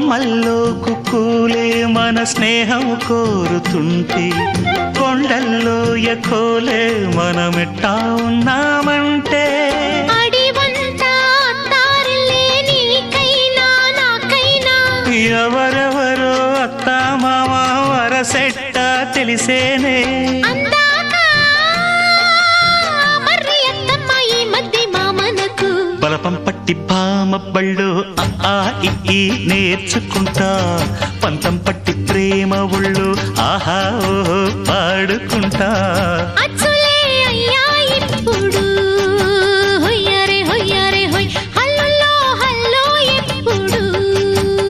కొమ్మల్లో కుక్కూలే మన స్నేహం కోరుతుంటే కొండల్లో ఎకోలే మనమిట్టా ఉన్నామంటే ఎవరెవరో అత్తా మామ వరసెట్ట తెలిసేనే బలపం పట్టి భామ బళ్ళు ఆ ఈ నేర్చుకుంటా పంతం పట్టి ప్రేమ ఒళ్ళు ఆహా ఓహో పాడుకుంటా.